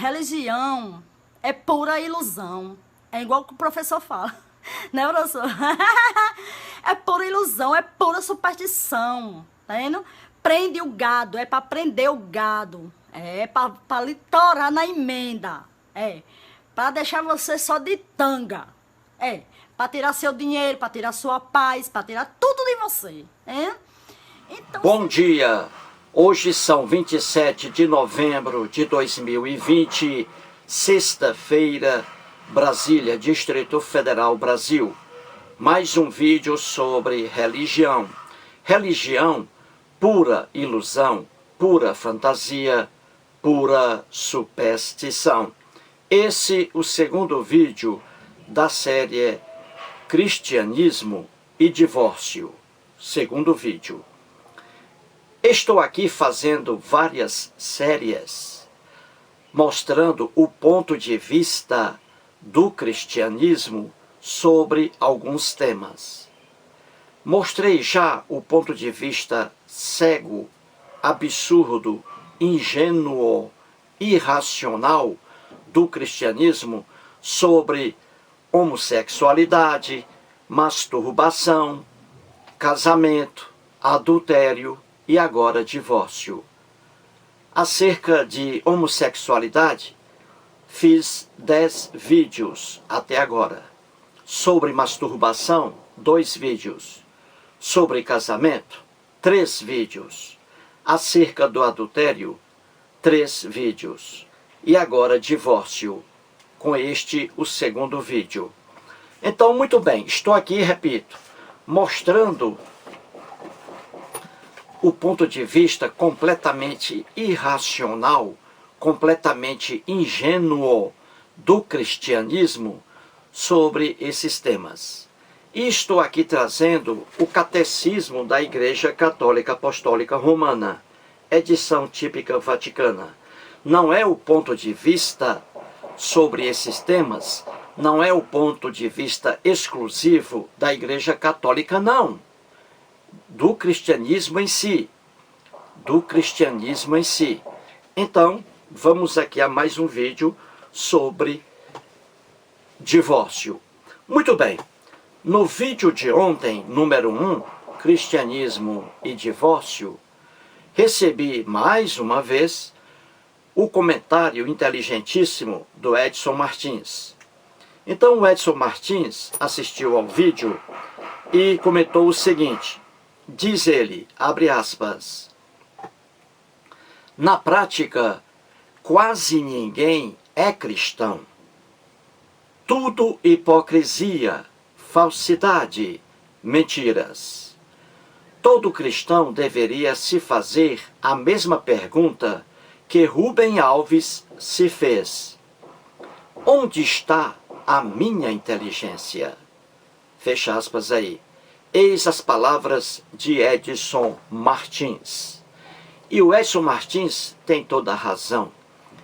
Religião é pura ilusão. É igual que o professor fala. Né, professor? É pura ilusão, é pura superstição. Tá vendo? Prende o gado, é pra prender o gado. É pra lhe torar na emenda. É. Pra deixar você só de tanga. É. Pra tirar seu dinheiro, pra tirar sua paz, pra tirar tudo de você. É? Então, Bom dia! Hoje são 27 de novembro de 2020, sexta-feira, Brasília, Distrito Federal, Brasil. Mais um vídeo sobre religião. Religião, pura ilusão, pura fantasia, pura superstição. Esse é o segundo vídeo da série Cristianismo e Divórcio. Segundo vídeo. Estou aqui fazendo várias séries, mostrando o ponto de vista do cristianismo sobre alguns temas. Mostrei já o ponto de vista cego, absurdo, ingênuo, irracional do cristianismo sobre homossexualidade, masturbação, casamento, adultério e agora divórcio. Acerca de homossexualidade, fiz 10 vídeos até agora. Sobre masturbação, 2 vídeos. Sobre casamento, 3 vídeos. Acerca do adultério, 3 vídeos. E agora divórcio, com este o segundo vídeo. Então, muito bem, estou aqui, repito, mostrando o ponto de vista completamente irracional, completamente ingênuo do cristianismo sobre esses temas. E estou aqui trazendo o Catecismo da Igreja Católica Apostólica Romana, edição típica vaticana. Não é o ponto de vista sobre esses temas, não é o ponto de vista exclusivo da Igreja Católica, não. Do cristianismo em si. Do cristianismo em si. Então, vamos aqui a mais um vídeo sobre divórcio. Muito bem. No vídeo de ontem, número 1, Cristianismo e Divórcio, recebi mais uma vez o comentário inteligentíssimo do Edson Martins. Então, o Edson Martins assistiu ao vídeo e comentou o seguinte. Diz ele, abre aspas, na prática, quase ninguém é cristão. Tudo hipocrisia, falsidade, mentiras. Todo cristão deveria se fazer a mesma pergunta que Rubem Alves se fez. Onde está a minha inteligência? Fecha aspas aí. Eis as palavras de Edson Martins. E o Edson Martins tem toda a razão.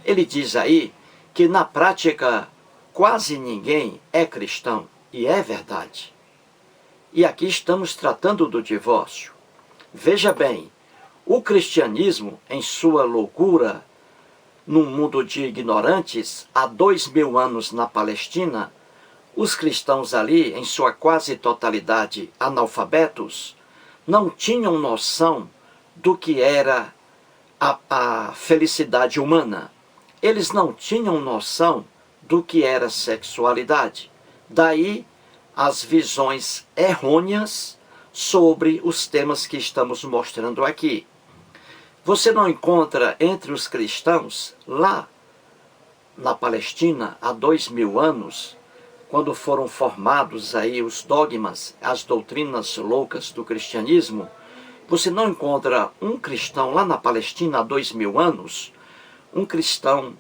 Ele diz aí que na prática quase ninguém é cristão. E é verdade. E aqui estamos tratando do divórcio. Veja bem, o cristianismo, em sua loucura, num mundo de ignorantes, há 2000 anos na Palestina, os cristãos ali, em sua quase totalidade analfabetos, não tinham noção do que era a felicidade humana. Eles não tinham noção do que era sexualidade. Daí as visões errôneas sobre os temas que estamos mostrando aqui. Você não encontra entre os cristãos, lá na Palestina, há 2000 anos, quando foram formados aí os dogmas, as doutrinas loucas do cristianismo, você não encontra um cristão lá na Palestina há 2000 anos, um cristão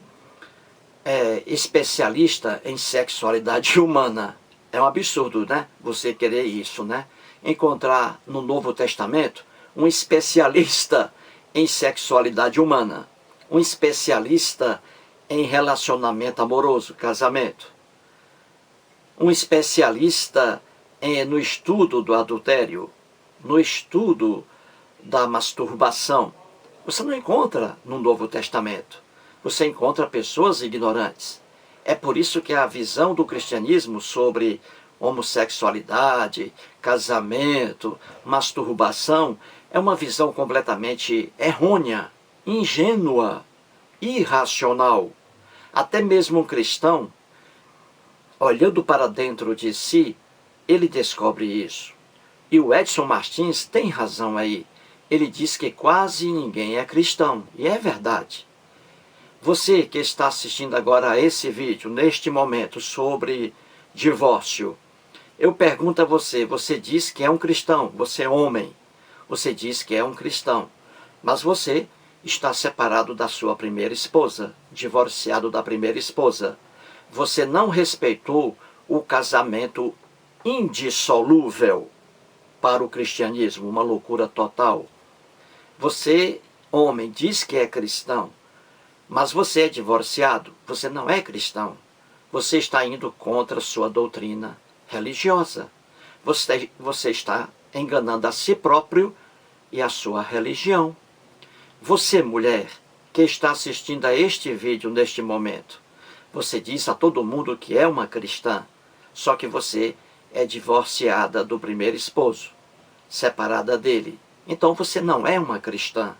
especialista em sexualidade humana. É um absurdo, né? Você querer isso, né? Encontrar no Novo Testamento um especialista em sexualidade humana, um especialista em relacionamento amoroso, casamento, um especialista no estudo do adultério, no estudo da masturbação. Você não encontra no Novo Testamento. você encontra pessoas ignorantes. É por isso que a visão do cristianismo sobre homossexualidade, casamento, masturbação, é uma visão completamente errônea, ingênua, irracional. Até mesmo um cristão, olhando para dentro de si, ele descobre isso. E o Edson Martins tem razão aí. Ele diz que quase ninguém é cristão, e é verdade. Você que está assistindo agora a esse vídeo, neste momento, sobre divórcio, eu pergunto a você, você diz que é um cristão, você é homem, você diz que é um cristão, mas você está separado da sua primeira esposa, divorciado da primeira esposa. Você não respeitou o casamento indissolúvel para o cristianismo, uma loucura total. Você, homem, diz que é cristão, mas você é divorciado, você não é cristão. Você está indo contra a sua doutrina religiosa. Você está enganando a si próprio e a sua religião. Você, mulher, que está assistindo a este vídeo neste momento, você diz a todo mundo que é uma cristã, só que você é divorciada do primeiro esposo, separada dele. Então você não é uma cristã.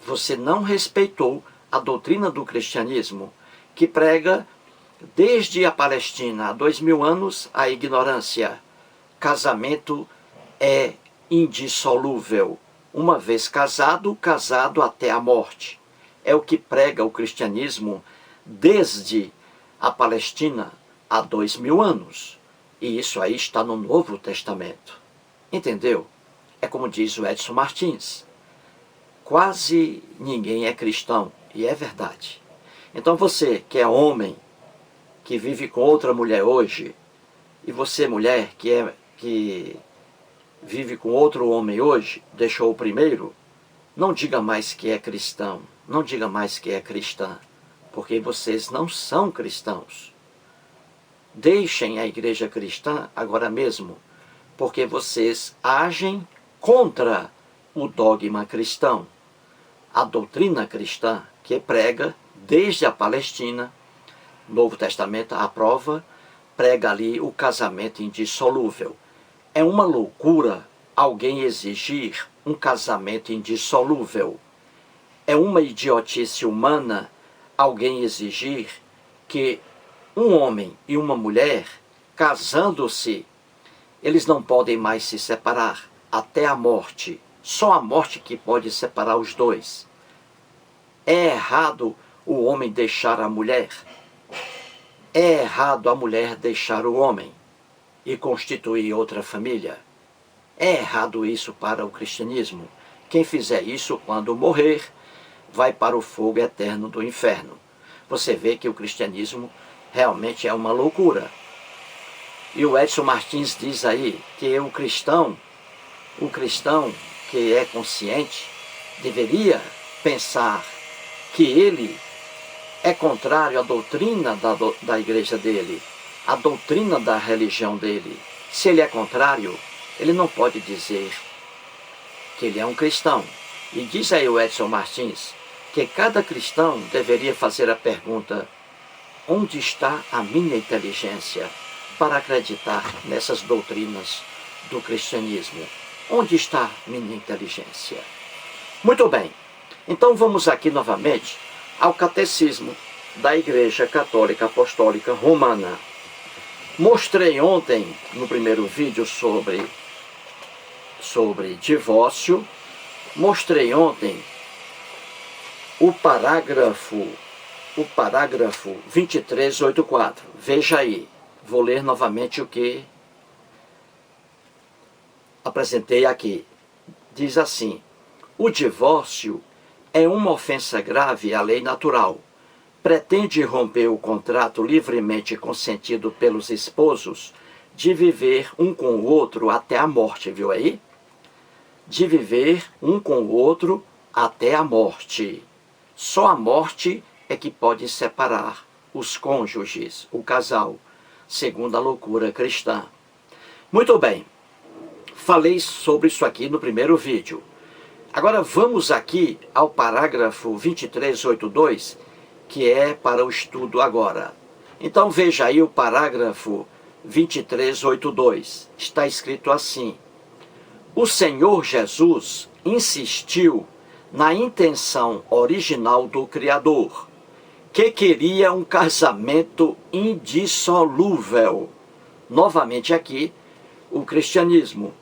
Você não respeitou a doutrina do cristianismo, que prega desde a Palestina há 2000 anos a ignorância. Casamento é indissolúvel. Uma vez casado, casado até a morte. É o que prega o cristianismo desde a Palestina há 2000 anos. E isso aí está no Novo Testamento. Entendeu? É como diz o Edson Martins. Quase ninguém é cristão. E é verdade. Então você que é homem, que vive com outra mulher hoje, e você mulher que vive com outro homem hoje, deixou o primeiro, não diga mais que é cristão, não diga mais que é cristã, porque vocês não são cristãos. Deixem a igreja cristã agora mesmo, porque vocês agem contra o dogma cristão, a doutrina cristã que prega desde a Palestina. Novo Testamento aprova, prega ali o casamento indissolúvel. É uma loucura alguém exigir um casamento indissolúvel. É uma idiotice humana alguém exigir que um homem e uma mulher, casando-se, eles não podem mais se separar até a morte. Só a morte que pode separar os dois. É errado o homem deixar a mulher. É errado a mulher deixar o homem e constituir outra família. É errado isso para o cristianismo. Quem fizer isso, quando morrer, vai para o fogo eterno do inferno. Você vê que o cristianismo realmente é uma loucura. E o Edson Martins diz aí que o cristão que é consciente, deveria pensar que ele é contrário à doutrina da igreja dele, à doutrina da religião dele. Se ele é contrário, ele não pode dizer que ele é um cristão. E diz aí o Edson Martins que cada cristão deveria fazer a pergunta: onde está a minha inteligência para acreditar nessas doutrinas do cristianismo? Onde está minha inteligência? Muito bem, então vamos aqui novamente ao Catecismo da Igreja Católica Apostólica Romana. Mostrei ontem, no primeiro vídeo sobre divórcio, mostrei ontem o parágrafo 2384. Veja aí, vou ler novamente o que apresentei aqui. Diz assim: o divórcio é uma ofensa grave à lei natural. Pretende romper o contrato livremente consentido pelos esposos de viver um com o outro até a morte, viu aí? De viver um com o outro até a morte. Só a morte é que pode separar os cônjuges, o casal, segundo a loucura cristã. Muito bem, falei sobre isso aqui no primeiro vídeo. Agora vamos aqui ao parágrafo 2382, que é para o estudo agora. Então veja aí o parágrafo 2382. Está escrito assim: o Senhor Jesus insistiu na intenção original do Criador, que queria um casamento indissolúvel. Novamente aqui, o cristianismo,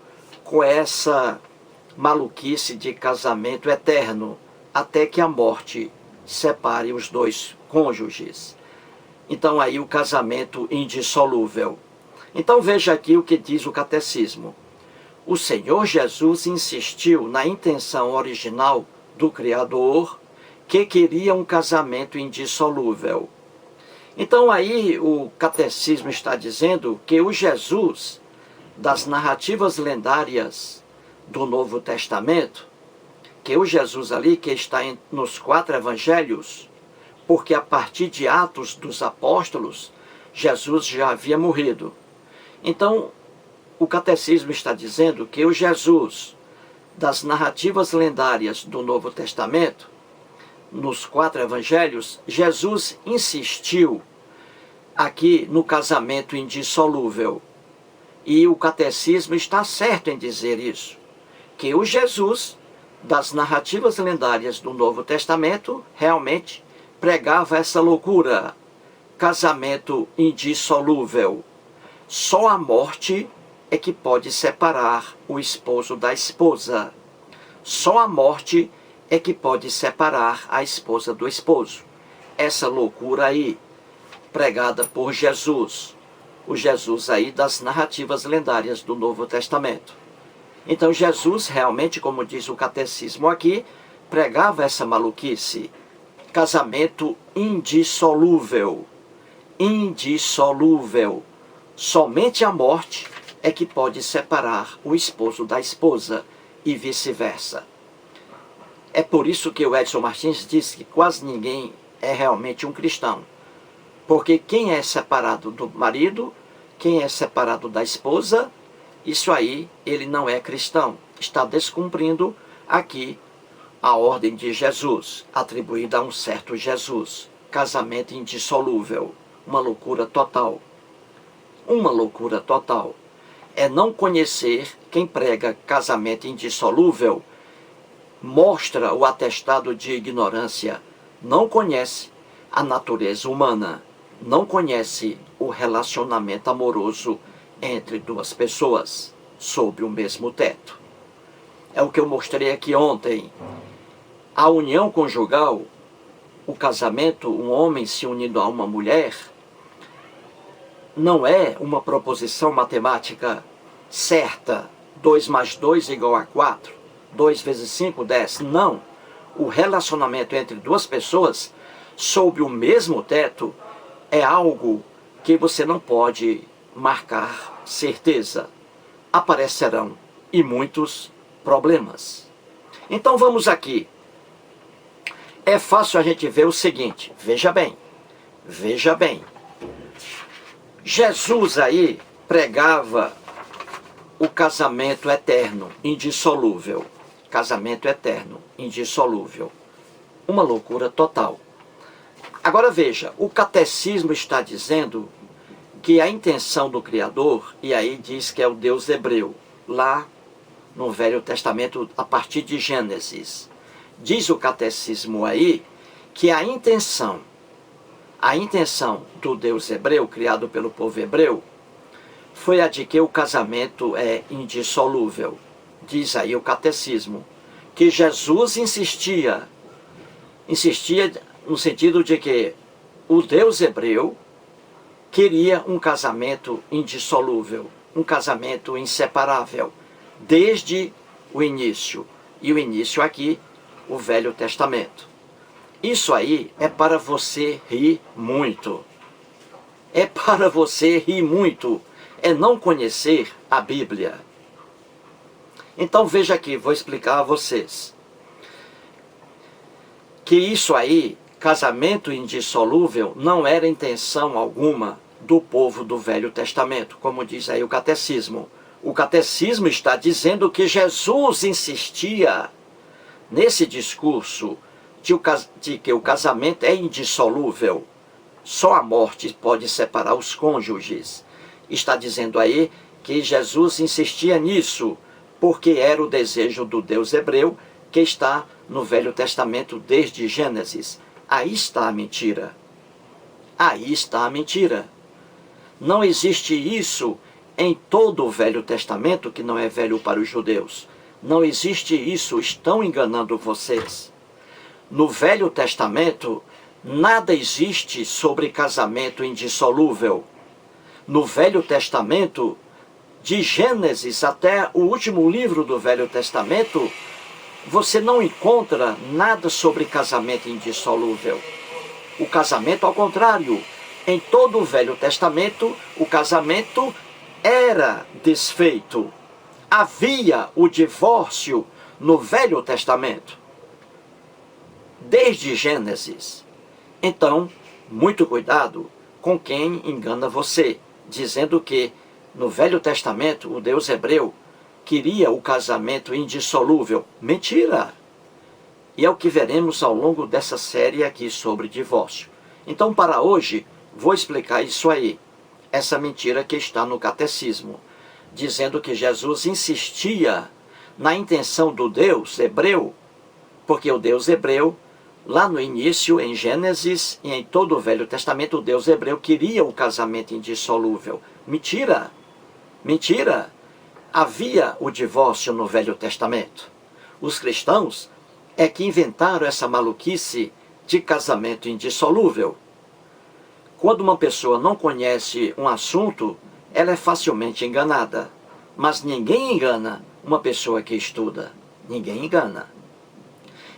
com essa maluquice de casamento eterno, até que a morte separe os dois cônjuges. Então aí o casamento indissolúvel. Então veja aqui o que diz o catecismo. O Senhor Jesus insistiu na intenção original do Criador, que queria um casamento indissolúvel. Então aí o catecismo está dizendo que o Jesus das narrativas lendárias do Novo Testamento, que o Jesus ali que está nos 4 evangelhos, porque a partir de Atos dos Apóstolos, Jesus já havia morrido. Então, o catecismo está dizendo que o Jesus das narrativas lendárias do Novo Testamento, nos 4 evangelhos, Jesus insistiu aqui no casamento indissolúvel. E o catecismo está certo em dizer isso, que o Jesus das narrativas lendárias do Novo Testamento realmente pregava essa loucura, casamento indissolúvel. Só a morte é que pode separar o esposo da esposa. Só a morte é que pode separar a esposa do esposo. Essa loucura aí, pregada por Jesus, o Jesus aí das narrativas lendárias do Novo Testamento. Então Jesus realmente, como diz o catecismo aqui, pregava essa maluquice, casamento indissolúvel. Indissolúvel. Somente a morte é que pode separar o esposo da esposa e vice-versa. É por isso que o Edson Martins diz que quase ninguém é realmente um cristão. Porque quem é separado do marido, quem é separado da esposa, isso aí ele não é cristão. Está descumprindo aqui a ordem de Jesus, atribuída a um certo Jesus. Casamento indissolúvel. Uma loucura total. Uma loucura total. É não conhecer quem prega casamento indissolúvel, mostra o atestado de ignorância, não conhece a natureza humana, não conhece o relacionamento amoroso entre duas pessoas, sob o mesmo teto. É o que eu mostrei aqui ontem. A união conjugal, o casamento, um homem se unindo a uma mulher, não é uma proposição matemática certa, 2 mais 2 igual a 4, 2 vezes 5, 10. Não. O relacionamento entre duas pessoas, sob o mesmo teto, é algo que você não pode marcar certeza. Aparecerão e muitos problemas. Então vamos aqui. É fácil a gente ver o seguinte, veja bem. Jesus aí pregava o casamento eterno, indissolúvel. Casamento eterno, indissolúvel. Uma loucura total. Agora veja, o catecismo está dizendo que a intenção do Criador, e aí diz que é o Deus hebreu, lá no Velho Testamento, a partir de Gênesis. Diz o catecismo aí que a intenção do Deus hebreu, criado pelo povo hebreu, foi a de que o casamento é indissolúvel. Diz aí o catecismo, que Jesus insistia no sentido de que o Deus hebreu queria um casamento indissolúvel, um casamento inseparável, desde o início. E o início aqui, o Velho Testamento. Isso aí é para você rir muito. É para você rir muito. É não conhecer a Bíblia. Então veja aqui, vou explicar a vocês. Que isso aí, casamento indissolúvel, não era intenção alguma do povo do Velho Testamento, como diz aí o catecismo. O catecismo está dizendo que Jesus insistia nesse discurso de que o casamento é indissolúvel. Só a morte pode separar os cônjuges. Está dizendo aí que Jesus insistia nisso, porque era o desejo do Deus hebreu, que está no Velho Testamento desde Gênesis. Aí está a mentira. Aí está a mentira. Não existe isso em todo o Velho Testamento, que não é velho para os judeus. Não existe isso, estão enganando vocês. No Velho Testamento, nada existe sobre casamento indissolúvel. No Velho Testamento, de Gênesis até o último livro do Velho Testamento, você não encontra nada sobre casamento indissolúvel. O casamento, ao contrário, em todo o Velho Testamento, o casamento era desfeito. Havia o divórcio no Velho Testamento, desde Gênesis. Então, muito cuidado com quem engana você, dizendo que no Velho Testamento o Deus hebreu queria o casamento indissolúvel. Mentira! E é o que veremos ao longo dessa série aqui sobre divórcio. Então, para hoje, vou explicar isso aí, essa mentira que está no catecismo, dizendo que Jesus insistia na intenção do Deus hebreu, porque o Deus hebreu, lá no início, em Gênesis e em todo o Velho Testamento, o Deus hebreu queria o casamento indissolúvel. Mentira! Mentira! Havia o divórcio no Velho Testamento. Os cristãos é que inventaram essa maluquice de casamento indissolúvel. Quando uma pessoa não conhece um assunto, ela é facilmente enganada. Mas ninguém engana uma pessoa que estuda. Ninguém engana.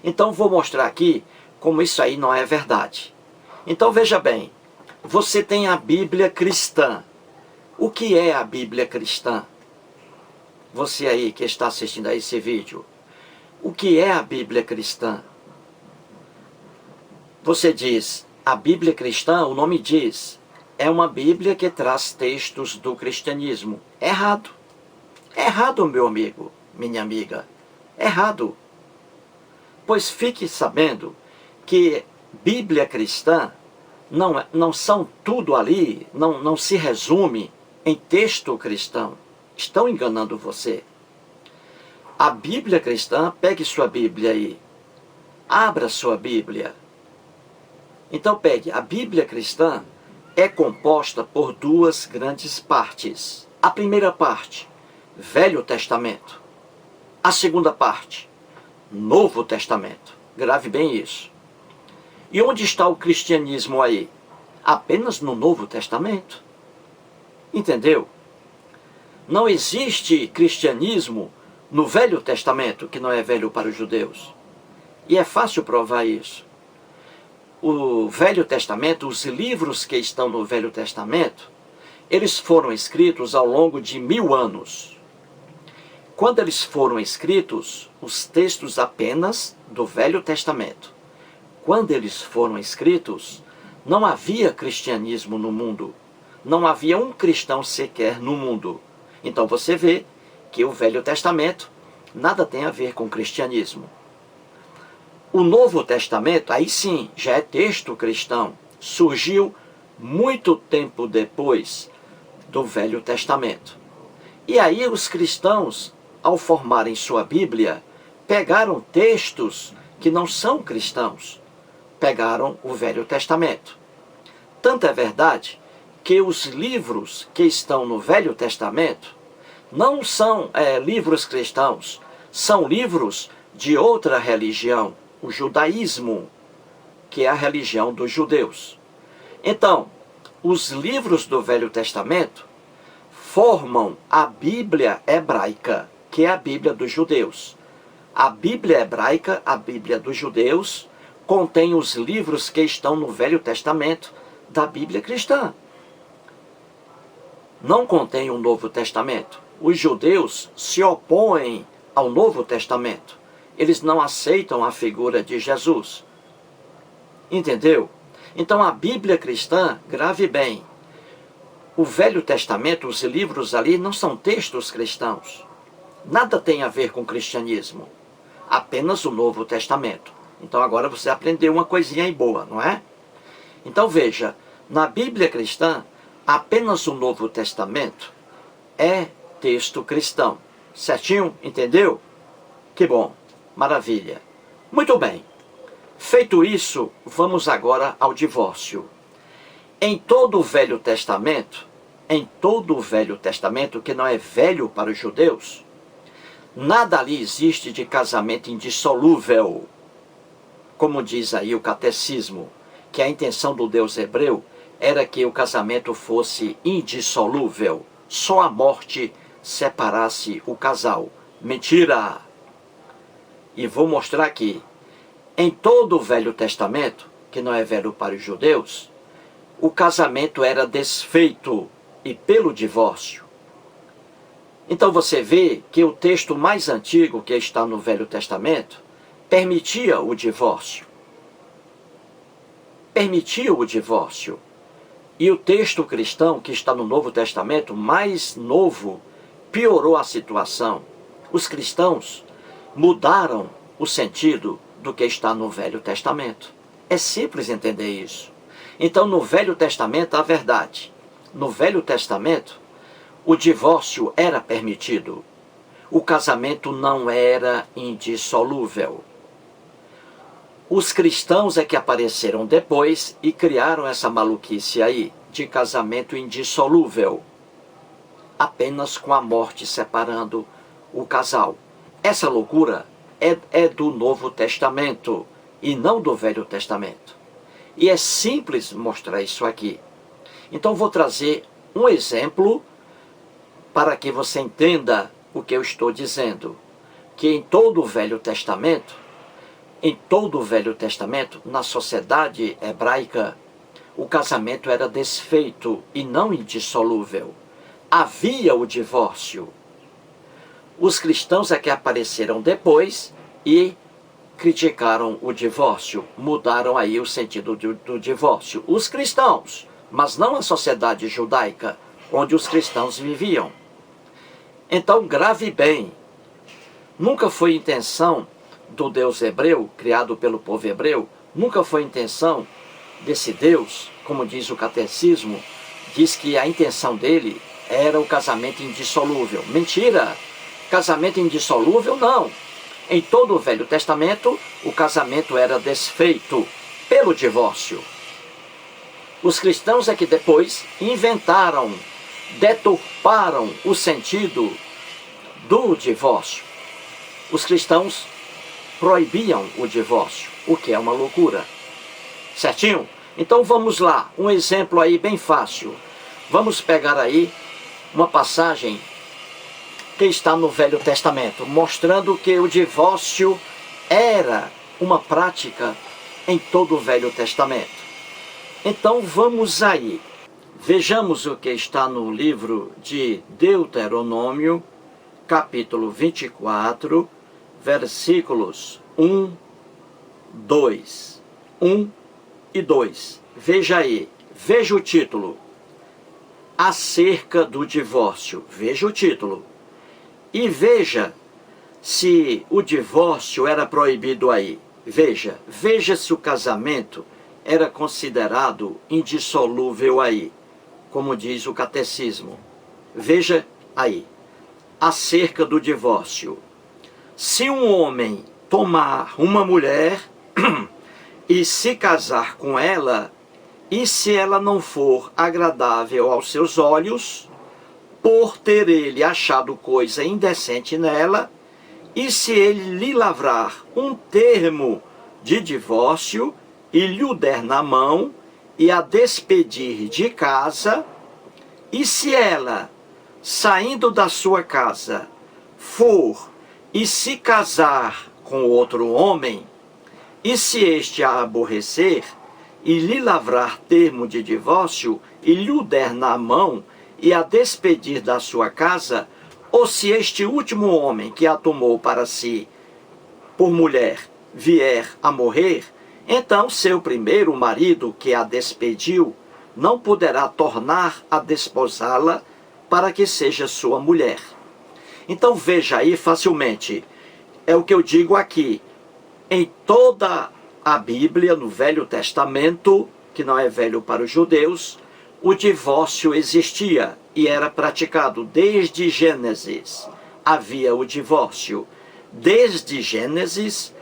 Então vou mostrar aqui como isso aí não é verdade. Então veja bem, você tem a Bíblia cristã. O que é a Bíblia cristã? Você aí que está assistindo a esse vídeo, o que é a Bíblia cristã? Você diz, a Bíblia cristã, o nome diz, é uma Bíblia que traz textos do cristianismo. Errado. Errado, meu amigo, minha amiga. Errado. Pois fique sabendo que Bíblia cristã não são tudo ali, não se resume em texto cristão. Estão enganando você. A Bíblia cristã, pegue sua Bíblia aí. Abra sua Bíblia. Então pegue, a Bíblia cristã é composta por duas grandes partes. A primeira parte, Velho Testamento. A segunda parte, Novo Testamento. Grave bem isso. E onde está o cristianismo aí? Apenas no Novo Testamento. Entendeu? Não existe cristianismo no Velho Testamento, que não é velho para os judeus. E é fácil provar isso. O Velho Testamento, os livros que estão no Velho Testamento, eles foram escritos ao longo de 1000 anos. Quando eles foram escritos, os textos apenas do Velho Testamento, quando eles foram escritos, não havia cristianismo no mundo. Não havia um cristão sequer no mundo. Então você vê que o Velho Testamento nada tem a ver com cristianismo. O Novo Testamento, aí sim, já é texto cristão. Surgiu muito tempo depois do Velho Testamento. E aí os cristãos, ao formarem sua Bíblia, pegaram textos que não são cristãos. Pegaram o Velho Testamento. Tanto é verdade que os livros que estão no Velho Testamento não são livros cristãos, são livros de outra religião, o judaísmo, que é a religião dos judeus. Então, os livros do Velho Testamento formam a Bíblia hebraica, que é a Bíblia dos judeus. A Bíblia hebraica, a Bíblia dos judeus, contém os livros que estão no Velho Testamento da Bíblia cristã. Não contém o Novo Testamento. Os judeus se opõem ao Novo Testamento. Eles não aceitam a figura de Jesus. Entendeu? Então a Bíblia cristã, grave bem, o Velho Testamento, os livros ali não são textos cristãos. Nada tem a ver com cristianismo. Apenas o Novo Testamento. Então agora você aprendeu uma coisinha aí boa, não é? Então veja, na Bíblia cristã, apenas o Novo Testamento é texto cristão. Certinho? Entendeu? Que bom, maravilha. Muito bem. Feito isso, vamos agora ao divórcio. Em todo o Velho Testamento, que não é velho para os judeus, nada ali existe de casamento indissolúvel. Como diz aí o catecismo, que a intenção do Deus hebreu era que o casamento fosse indissolúvel. Só a morte separasse o casal. Mentira! E vou mostrar aqui. Em todo o Velho Testamento, que não é velho para os judeus, o casamento era desfeito e pelo divórcio. Então você vê que o texto mais antigo que está no Velho Testamento permitia o divórcio. Permitia o divórcio. E o texto cristão que está no Novo Testamento, mais novo, piorou a situação. Os cristãos mudaram o sentido do que está no Velho Testamento. É simples entender isso. Então, no Velho Testamento, a verdade. No Velho Testamento, o divórcio era permitido. O casamento não era indissolúvel. Os cristãos é que apareceram depois e criaram essa maluquice aí, de casamento indissolúvel. Apenas com a morte separando o casal. Essa loucura é do Novo Testamento e não do Velho Testamento. E é simples mostrar isso aqui. Então vou trazer um exemplo para que você entenda o que eu estou dizendo. Que em todo o Velho Testamento, na sociedade hebraica, o casamento era desfeito e não indissolúvel. Havia o divórcio. Os cristãos é que apareceram depois e criticaram o divórcio, mudaram aí o sentido do divórcio. Os cristãos, mas não a sociedade judaica, onde os cristãos viviam. Então, grave bem, nunca foi intenção do Deus hebreu, criado pelo povo hebreu, nunca foi intenção desse Deus, como diz o catecismo, diz que a intenção dele era o casamento indissolúvel. Mentira! Casamento indissolúvel, não. Em todo o Velho Testamento, o casamento era desfeito pelo divórcio. Os cristãos é que depois inventaram, deturparam o sentido do divórcio. Os cristãos proibiam o divórcio, o que é uma loucura. Certinho? Então vamos lá, um exemplo aí bem fácil. Vamos pegar aí uma passagem que está no Velho Testamento, mostrando que o divórcio era uma prática em todo o Velho Testamento. Então vamos aí, vejamos o que está no livro de Deuteronômio, capítulo 24, versículos 1, 2. 1 e 2. Veja aí, veja o título. Acerca do divórcio. Veja o título. E veja se o divórcio era proibido aí. Veja se o casamento era considerado indissolúvel aí, como diz o catecismo. Veja aí, acerca do divórcio. Se um homem tomar uma mulher e se casar com ela, e se ela não for agradável aos seus olhos, por ter ele achado coisa indecente nela, e se ele lhe lavrar um termo de divórcio e lhe o der na mão e a despedir de casa, e se ela, saindo da sua casa, for e se casar com outro homem, e se este a aborrecer e lhe lavrar termo de divórcio e lhe o der na mão e a despedir da sua casa, ou se este último homem que a tomou para si por mulher vier a morrer, então seu primeiro marido que a despediu não poderá tornar a desposá-la para que seja sua mulher. Então veja aí facilmente, é o que eu digo aqui, Em toda a Bíblia, no Velho Testamento, que não é velho para os judeus, o divórcio existia e era praticado desde Gênesis. Havia o divórcio. Desde Gênesis,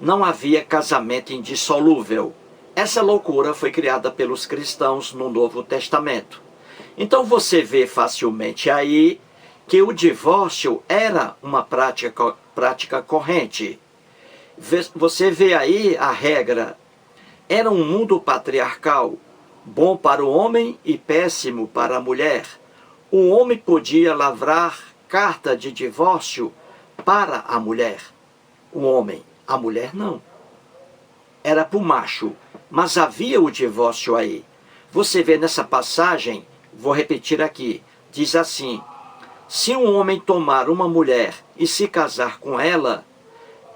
não havia casamento indissolúvel. Essa loucura foi criada pelos cristãos no Novo Testamento. Então você vê facilmente aí que o divórcio era uma prática corrente. Você vê aí a regra. Era um mundo patriarcal, bom para o homem e péssimo para a mulher. O homem podia lavrar carta de divórcio para a mulher. O homem, a mulher não. Era para o macho, mas havia o divórcio aí. Você vê nessa passagem, vou repetir aqui, diz assim: se um homem tomar uma mulher e se casar com ela,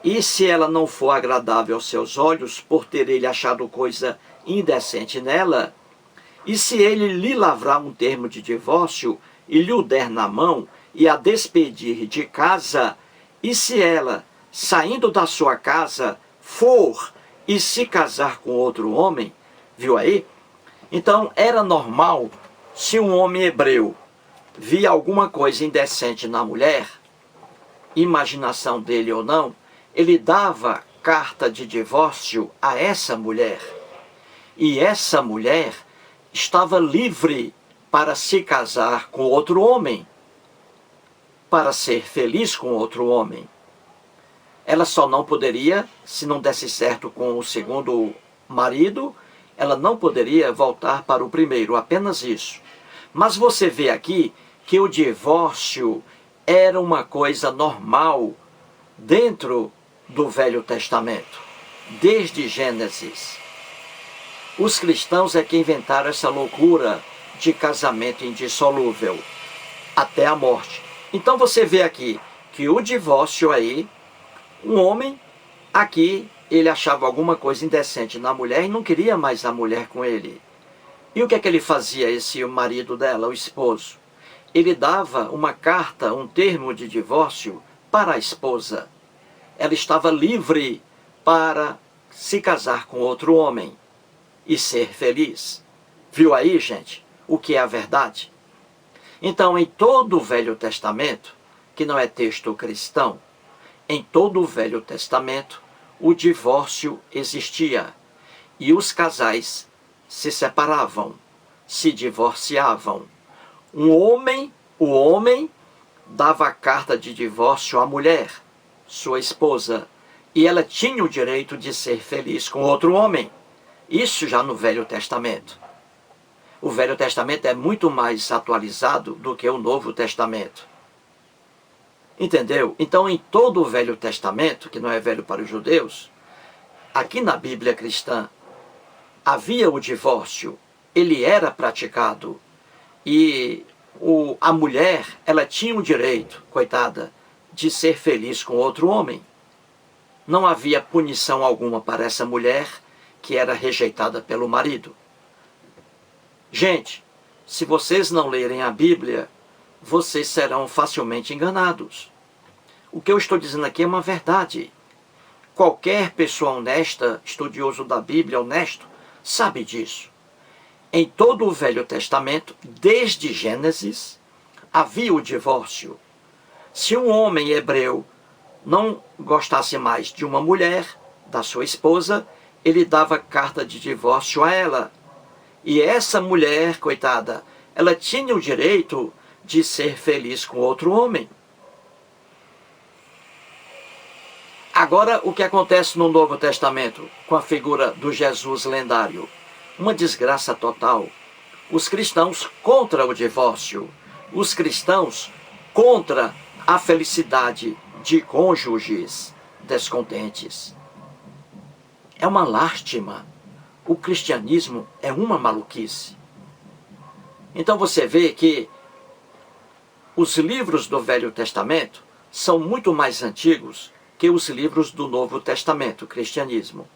e se ela não for agradável aos seus olhos, por ter ele achado coisa indecente nela, e se ele lhe lavrar um termo de divórcio e lhe o der na mão e a despedir de casa, e se ela, saindo da sua casa, for e se casar com outro homem, viu aí? Então era normal, se um homem hebreu via alguma coisa indecente na mulher, imaginação dele ou não, ele dava carta de divórcio a essa mulher. E essa mulher estava livre para se casar com outro homem, para ser feliz com outro homem. Ela só não poderia, se não desse certo com o segundo marido, ela não poderia voltar para o primeiro, apenas isso. Mas você vê aqui que o divórcio era uma coisa normal dentro do Velho Testamento, desde Gênesis. Os cristãos é que inventaram essa loucura de casamento indissolúvel até a morte. Então você vê aqui que o divórcio aí, um homem aqui, ele achava alguma coisa indecente na mulher e não queria mais a mulher com ele. E o que é que ele fazia, esse marido dela, o esposo? Ele dava uma carta, um termo de divórcio para a esposa. Ela estava livre para se casar com outro homem e ser feliz. Viu aí, gente, o que é a verdade? Então, em todo o Velho Testamento, que não é texto cristão, em todo o Velho Testamento, o divórcio existia e os casais se separavam, se divorciavam. O homem dava a carta de divórcio à mulher, sua esposa, e ela tinha o direito de ser feliz com outro homem. Isso já no Velho Testamento. O Velho Testamento é muito mais atualizado do que o Novo Testamento. Entendeu? Então, em todo o Velho Testamento, que não é velho para os judeus, aqui na Bíblia cristã, havia o divórcio, ele era praticado, e a mulher, ela tinha o direito, coitada, de ser feliz com outro homem. Não havia punição alguma para essa mulher que era rejeitada pelo marido. Gente, se vocês não lerem a Bíblia, vocês serão facilmente enganados. O que eu estou dizendo aqui é uma verdade. Qualquer pessoa honesta, estudioso da Bíblia, honesto, sabe disso. Em todo o Velho Testamento, desde Gênesis, havia o divórcio. Se um homem hebreu não gostasse mais de uma mulher, da sua esposa, ele dava carta de divórcio a ela. E essa mulher, coitada, ela tinha o direito de ser feliz com outro homem. Agora, o que acontece no Novo Testamento com a figura do Jesus lendário? Uma desgraça total. Os cristãos contra o divórcio. Os cristãos contra a felicidade de cônjuges descontentes. É uma lástima. O cristianismo é uma maluquice. Então você vê que os livros do Velho Testamento são muito mais antigos que os livros do Novo Testamento, o cristianismo.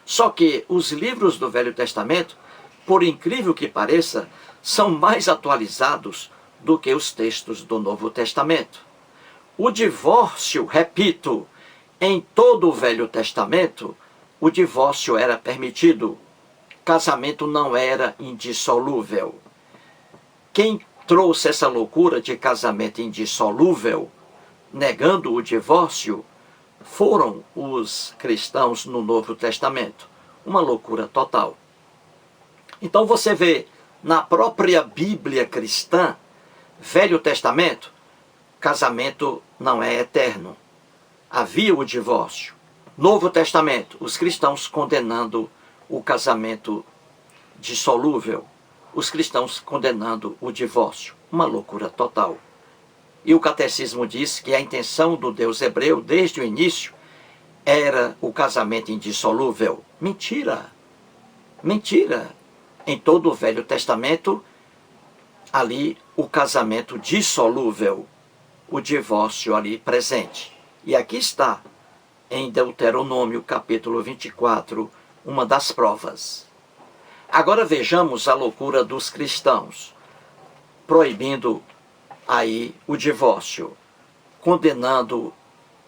Só que os livros do Velho Testamento, por incrível que pareça, são mais atualizados do que os textos do Novo Testamento. O divórcio, repito, Em todo o Velho Testamento, o divórcio era permitido. Casamento não era indissolúvel. Quem trouxe essa loucura de casamento indissolúvel, negando o divórcio, foram os cristãos no Novo Testamento. Uma loucura total. Então você vê na própria Bíblia cristã, Velho Testamento, casamento não é eterno. Havia o divórcio. Novo Testamento, os cristãos condenando o casamento dissolúvel. Os cristãos condenando o divórcio. Uma loucura total. E o catecismo diz que a intenção do Deus hebreu, desde o início, era o casamento indissolúvel. Mentira! Mentira! Em todo o Velho Testamento, ali o casamento dissolúvel, o divórcio ali presente. E aqui está, em Deuteronômio capítulo 24, uma das provas. Agora vejamos a loucura dos cristãos, proibindo aí o divórcio, condenando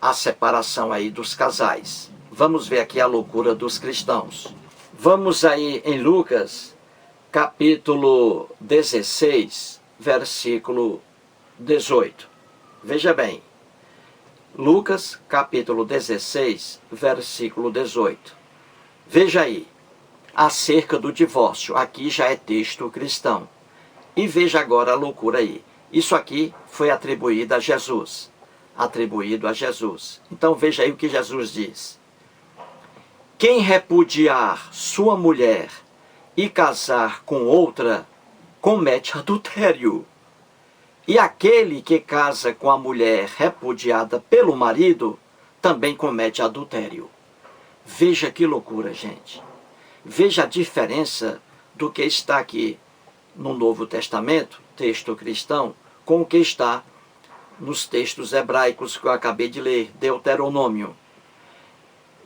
a separação aí dos casais. Vamos ver aqui a loucura dos cristãos. Vamos aí em Lucas, capítulo 16, versículo 18. Veja bem, Lucas, capítulo 16, versículo 18. Veja aí, acerca do divórcio. Aqui já é texto cristão. E veja agora a loucura aí. Isso aqui foi atribuído a Jesus. Atribuído a Jesus. Então veja aí o que Jesus diz. Quem repudiar sua mulher e casar com outra, comete adultério. E aquele que casa com a mulher repudiada pelo marido, também comete adultério. Veja que loucura, gente. Veja a diferença do que está aqui no Novo Testamento, texto cristão, com o que está nos textos hebraicos que eu acabei de ler, Deuteronômio.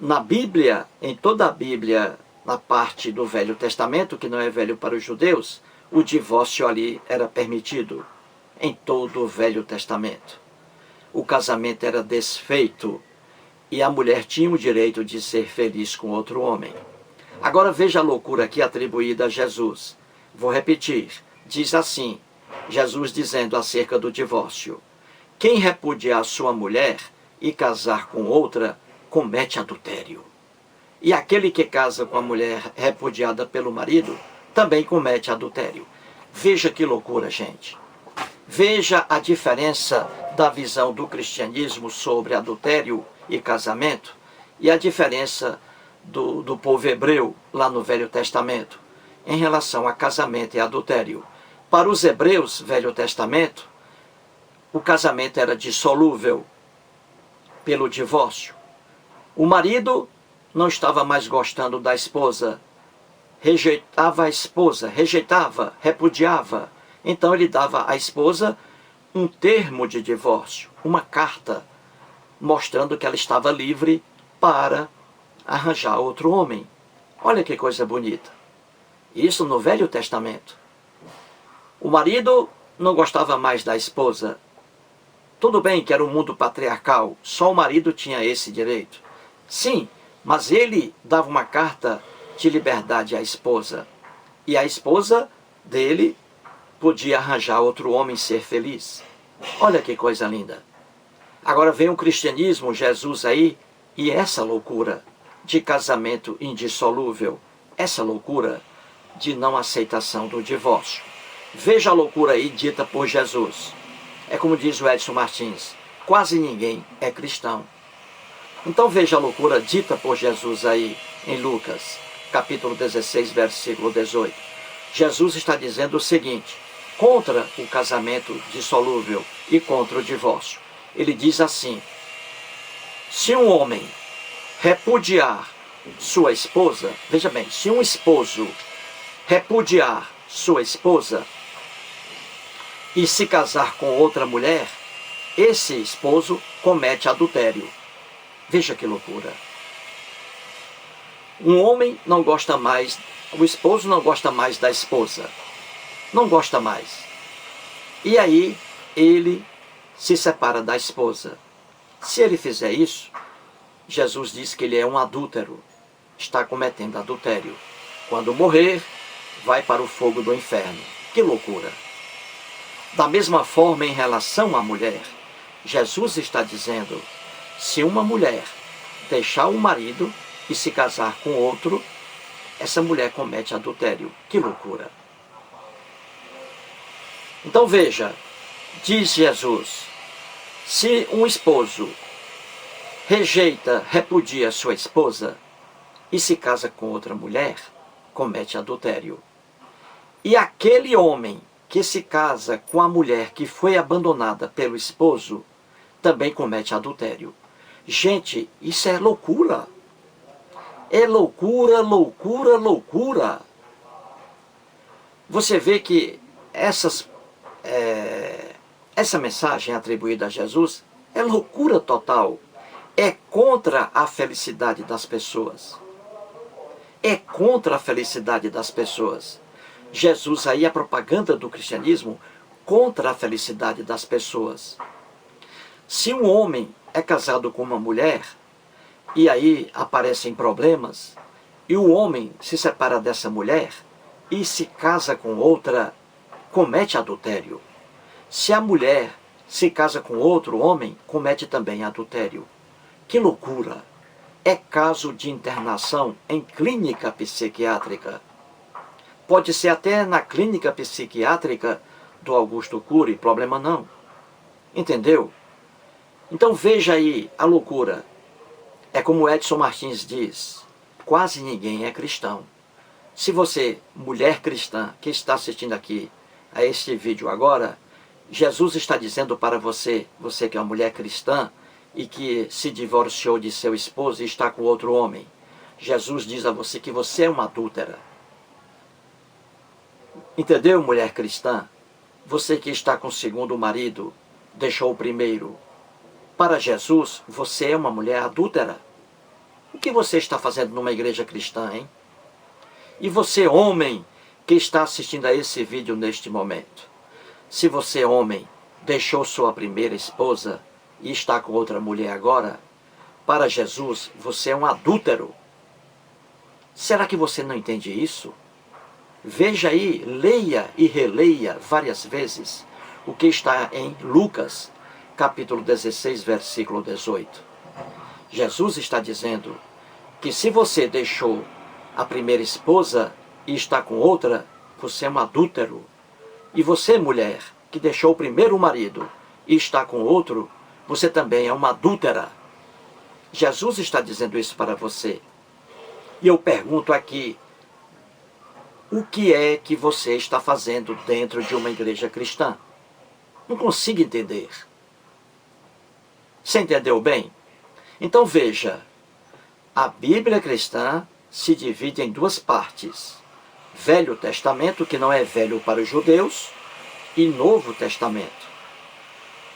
Na Bíblia, em toda a Bíblia, na parte do Velho Testamento, que não é velho para os judeus, o divórcio ali era permitido. Em todo o Velho Testamento. O casamento era desfeito e a mulher tinha o direito de ser feliz com outro homem. Agora veja a loucura aqui atribuída a Jesus. Vou repetir. Diz assim, Jesus dizendo acerca do divórcio. Quem repudiar sua mulher e casar com outra, comete adultério. E aquele que casa com a mulher repudiada pelo marido, também comete adultério. Veja que loucura, gente. Veja a diferença da visão do cristianismo sobre adultério e casamento e a diferença do povo hebreu lá no Velho Testamento em relação a casamento e adultério. Para os hebreus, Velho Testamento, o casamento era dissolúvel pelo divórcio. O marido não estava mais gostando da esposa, rejeitava a esposa, rejeitava, repudiava. Então ele dava à esposa um termo de divórcio, uma carta, mostrando que ela estava livre para arranjar outro homem. Olha que coisa bonita. Isso no Velho Testamento. O marido não gostava mais da esposa. Tudo bem que era um mundo patriarcal, só o marido tinha esse direito. Sim, mas ele dava uma carta de liberdade à esposa. E a esposa dele podia arranjar outro homem e ser feliz. Olha que coisa linda. Agora vem o cristianismo, Jesus aí, e essa loucura de casamento indissolúvel, essa loucura de não aceitação do divórcio. Veja a loucura aí dita por Jesus. É como diz o Edson Martins, quase ninguém é cristão. Então veja a loucura dita por Jesus aí em Lucas, capítulo 16, versículo 18. Jesus está dizendo o seguinte, contra o casamento dissolúvel e contra o divórcio. Ele diz assim, se um homem repudiar sua esposa, veja bem, se um esposo repudiar sua esposa e se casar com outra mulher, esse esposo comete adultério. Veja que loucura. Um homem não gosta mais, o esposo não gosta mais da esposa. Não gosta mais. E aí, ele se separa da esposa. Se ele fizer isso, Jesus diz que ele é um adúltero, está cometendo adultério. Quando morrer, vai para o fogo do inferno. Que loucura! Da mesma forma, em relação à mulher, Jesus está dizendo, se uma mulher deixar o marido e se casar com outro, essa mulher comete adultério. Que loucura! Então veja, diz Jesus, se um esposo rejeita, repudia sua esposa e se casa com outra mulher, comete adultério. E aquele homem que se casa com a mulher que foi abandonada pelo esposo, também comete adultério. Gente, isso é loucura. É loucura, loucura, loucura. Você vê que essa mensagem atribuída a Jesus é loucura total. É contra a felicidade das pessoas. É contra a felicidade das pessoas. Jesus aí é a propaganda do cristianismo contra a felicidade das pessoas. Se um homem é casado com uma mulher, e aí aparecem problemas, e o homem se separa dessa mulher e se casa com outra, comete adultério. Se a mulher se casa com outro homem, comete também adultério. Que loucura! É caso de internação em clínica psiquiátrica. Pode ser até na clínica psiquiátrica do Augusto Cury, problema não. Entendeu? Então veja aí a loucura. É como Edson Martins diz, quase ninguém é cristão. Se você, mulher cristã, que está assistindo aqui a este vídeo agora, Jesus está dizendo para você, você que é uma mulher cristã, e que se divorciou de seu esposo e está com outro homem. Jesus diz a você que você é uma adúltera. Entendeu, mulher cristã? Você que está com o segundo marido, deixou o primeiro. Para Jesus, você é uma mulher adúltera. O que você está fazendo numa igreja cristã, hein? E você, homem, que está assistindo a esse vídeo neste momento. Se você, homem, deixou sua primeira esposa e está com outra mulher agora, para Jesus, você é um adúltero. Será que você não entende isso? Veja aí, leia e releia várias vezes o que está em Lucas, capítulo 16, versículo 18. Jesus está dizendo que se você deixou a primeira esposa e está com outra, você é um adúltero. E você, mulher, que deixou o primeiro marido e está com outro, você também é uma adúltera. Jesus está dizendo isso para você. E eu pergunto aqui, o que é que você está fazendo dentro de uma igreja cristã? Não consigo entender. Você entendeu bem? Então veja, a Bíblia cristã se divide em duas partes. Velho Testamento, que não é velho para os judeus, e Novo Testamento.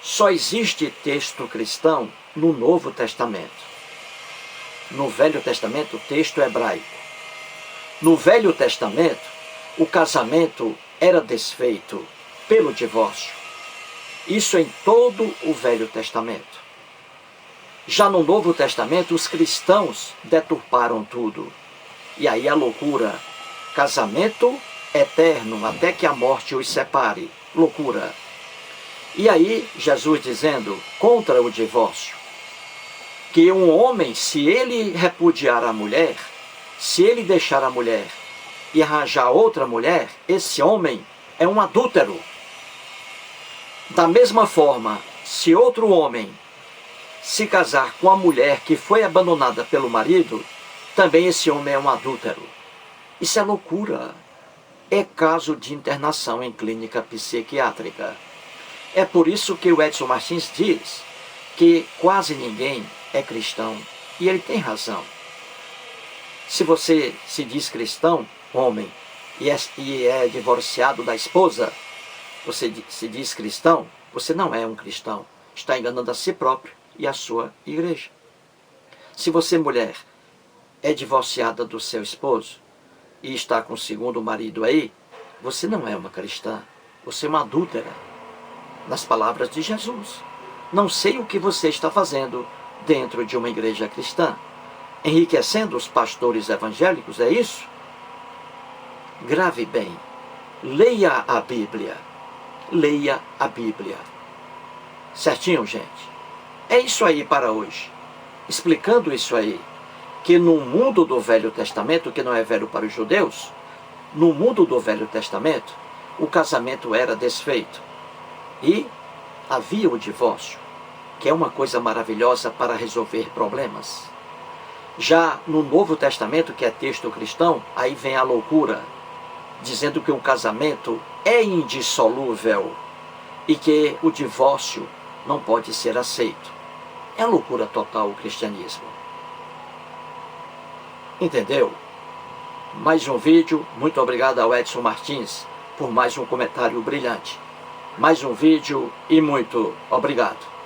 Só existe texto cristão no Novo Testamento. No Velho Testamento, o texto hebraico. No Velho Testamento, o casamento era desfeito pelo divórcio. Isso em todo o Velho Testamento. Já no Novo Testamento, os cristãos deturparam tudo. E aí a loucura. Casamento eterno, até que a morte os separe. Loucura. E aí, Jesus dizendo contra o divórcio, que um homem, se ele repudiar a mulher, se ele deixar a mulher e arranjar outra mulher, esse homem é um adúltero. Da mesma forma, se outro homem se casar com a mulher que foi abandonada pelo marido, também esse homem é um adúltero. Isso é loucura. É caso de internação em clínica psiquiátrica. É por isso que o Edson Martins diz que quase ninguém é cristão. E ele tem razão. Se você se diz cristão, homem, e é divorciado da esposa, você se diz cristão, você não é um cristão. Está enganando a si próprio e a sua igreja. Se você, mulher, é divorciada do seu esposo e está com o segundo marido aí, você não é uma cristã. Você é uma adúltera. Nas palavras de Jesus. Não sei o que você está fazendo dentro de uma igreja cristã, enriquecendo os pastores evangélicos, é isso? Grave bem, leia a Bíblia. Leia a Bíblia. Certinho, gente? É isso aí para hoje. Explicando isso aí, que no mundo do Velho Testamento, que não é velho para os judeus, no mundo do Velho Testamento, o casamento era desfeito. E havia o divórcio, que é uma coisa maravilhosa para resolver problemas. Já no Novo Testamento, que é texto cristão, aí vem a loucura, dizendo que o casamento é indissolúvel e que o divórcio não pode ser aceito. É loucura total o cristianismo. Entendeu? Mais um vídeo. Muito obrigado ao Edson Martins por mais um comentário brilhante. Mais um vídeo e muito obrigado.